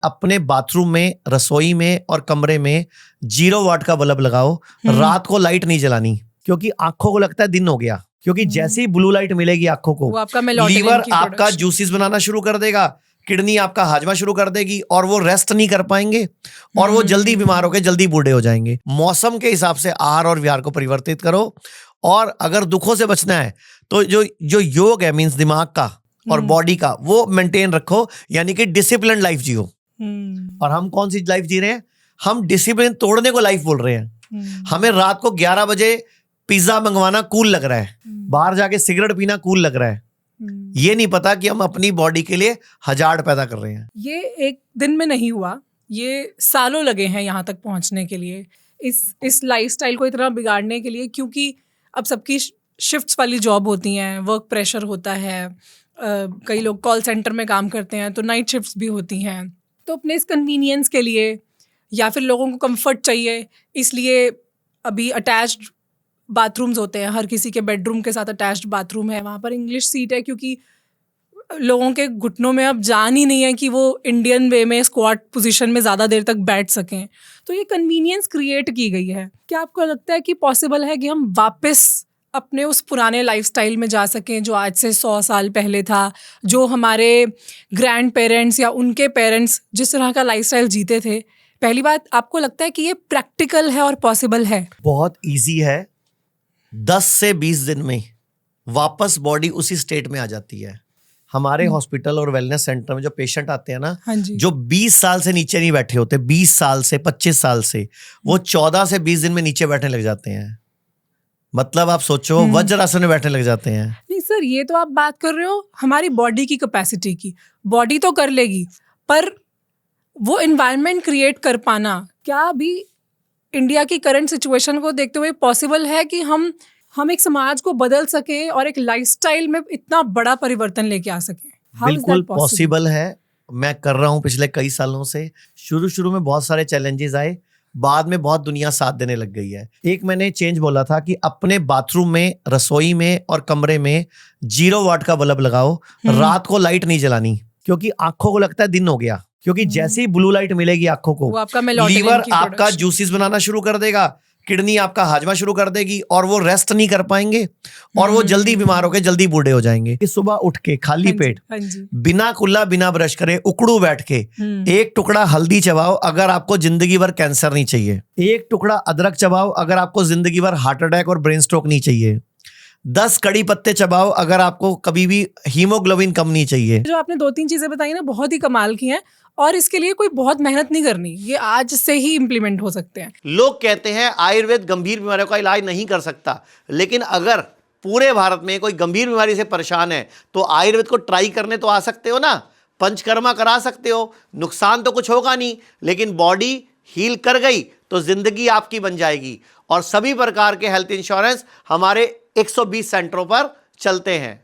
अपने बाथरूम में, रसोई में और कमरे में 0 वाट का बल्ब लगाओ। रात को लाइट नहीं जलानी, क्योंकि आंखों को लगता है दिन हो गया, क्योंकि जैसे ही ब्लू लाइट मिलेगी आंखों को, लीवर आपका जूसेस बनाना शुरू कर देगा, किडनी आपका हाजमा शुरू कर देगी और वो रेस्ट नहीं कर पाएंगे और वो जल्दी बीमार होकर जल्दी बूढ़े हो जाएंगे। मौसम के हिसाब से आहार और विहार को परिवर्तित करो। और अगर दुखों से बचना है तो जो योग है, मींस दिमाग का और बॉडी का, वो मेंटेन रखो, यानी कि डिसिप्लिन लाइफ जियो। और हम कौन सी लाइफ जी रहे हैं? हम डिसिप्लिन तोड़ने को लाइफ बोल रहे हैं। हमें रात को 11 बजे पिज्जा मंगवाना कूल लग रहा है, बाहर जाके सिगरेट पीना कूल लग रहा है। ये नहीं पता कि हम अपनी बॉडी के लिए हजार्ड पैदा कर रहे हैं। ये एक दिन में नहीं हुआ, ये सालों लगे हैं यहाँ तक पहुँचने के लिए, इस लाइफस्टाइल को इतना बिगाड़ने के लिए, क्योंकि अब सबकी शिफ्ट्स वाली जॉब होती हैं, वर्क प्रेशर होता है, कई लोग कॉल सेंटर में काम करते हैं तो नाइट शिफ्ट्स भी होती हैं। तो अपने इस कन्वीनियंस के लिए या फिर लोगों को कंफर्ट चाहिए, इसलिए अभी अटैच्ड बाथरूम्स होते हैं, हर किसी के बेडरूम के साथ अटैच्ड बाथरूम है, वहाँ पर इंग्लिश सीट है, क्योंकि लोगों के घुटनों में अब जान ही नहीं है कि वो इंडियन वे में स्क्वाट पोजीशन में ज़्यादा देर तक बैठ सकें। तो ये कन्वीनियंस क्रिएट की गई है। क्या आपको लगता है कि पॉसिबल है कि हम वापस अपने उस पुराने लाइफस्टाइल में जा सकें जो आज से 100 साल पहले था, जो हमारे ग्रैंड पेरेंट्स या उनके पेरेंट्स जिस तरह का लाइफस्टाइल जीते थे? पहली बात, आपको लगता है कि ये प्रैक्टिकल है और पॉसिबल है? बहुत ईजी है। 10 से 20 दिन में वापस बॉडी उसी स्टेट में आ जाती है। हमारे हॉस्पिटल और वेलनेस सेंटर में जो पेशेंट आते हैं ना, जो 20 साल से नीचे नहीं बैठे होते, 20 साल से 25 साल से, वो 14 से 20 दिन में नीचे बैठने लग जाते हैं। मतलब आप सोचो, वज्रासन में बैठने लग जाते हैं। नहीं सर, ये तो आप बात कर रहे हो हमारी बॉडी की कैपेसिटी की। बॉडी तो कर लेगी, पर वो एनवायरनमेंट क्रिएट कर पाना, क्या अभी इंडिया की करंट सिचुएशन को देखते हुए पॉसिबल है कि हम एक समाज को बदल सकें और एक लाइफस्टाइल में इतना बड़ा परिवर्तन लेके आ सकें? बिल्कुल पॉसिबल है। मैं कर रहा हूं पिछले कई सालों से। शुरू में बहुत सारे चैलेंजेस आए, बाद में बहुत दुनिया साथ देने लग गई है। एक मैंने चेंज बोला था कि अपने बाथरूम में, रसोई में और कमरे में 0 वाट का बल्ब लगाओ। रात को लाइट नहीं जलानी, क्योंकि आंखों को लगता है दिन हो गया, क्योंकि जैसे ही ब्लू लाइट मिलेगी आंखों को, लीवर आपका जूसेस बनाना शुरू कर देगा, किडनी आपका हाजमा शुरू कर देगी और वो रेस्ट नहीं कर पाएंगे और वो जल्दी बीमार होकर जल्दी बूढ़े हो जाएंगे। सुबह उठ के खाली पेट, बिना कुल्ला, बिना ब्रश करे, उकड़ू बैठ के 1 टुकड़ा हल्दी चबाओ अगर आपको जिंदगी भर कैंसर नहीं चाहिए। 1 टुकड़ा अदरक चबाओ अगर आपको जिंदगी भर हार्ट अटैक और ब्रेन स्ट्रोक नहीं चाहिए। 10 कड़ी पत्ते चबाओ अगर आपको कभी भी हीमोग्लोबिन कम नहीं चाहिए। जो आपने 2-3 चीजें बताई ना, बहुत ही कमाल की हैं, और इसके लिए कोई बहुत मेहनत नहीं करनी, ये आज से ही इम्प्लीमेंट हो सकते हैं। लोग कहते हैं आयुर्वेद गंभीर बीमारियों का इलाज नहीं कर सकता, लेकिन अगर पूरे भारत में कोई गंभीर बीमारी से परेशान है तो आयुर्वेद को ट्राई करने तो आ सकते हो ना, पंचकर्मा करा सकते हो, नुकसान तो कुछ होगा नहीं, लेकिन बॉडी हील कर गई तो जिंदगी आपकी बन जाएगी। और सभी प्रकार के हेल्थ इंश्योरेंस हमारे 120 सेंटरों पर चलते हैं।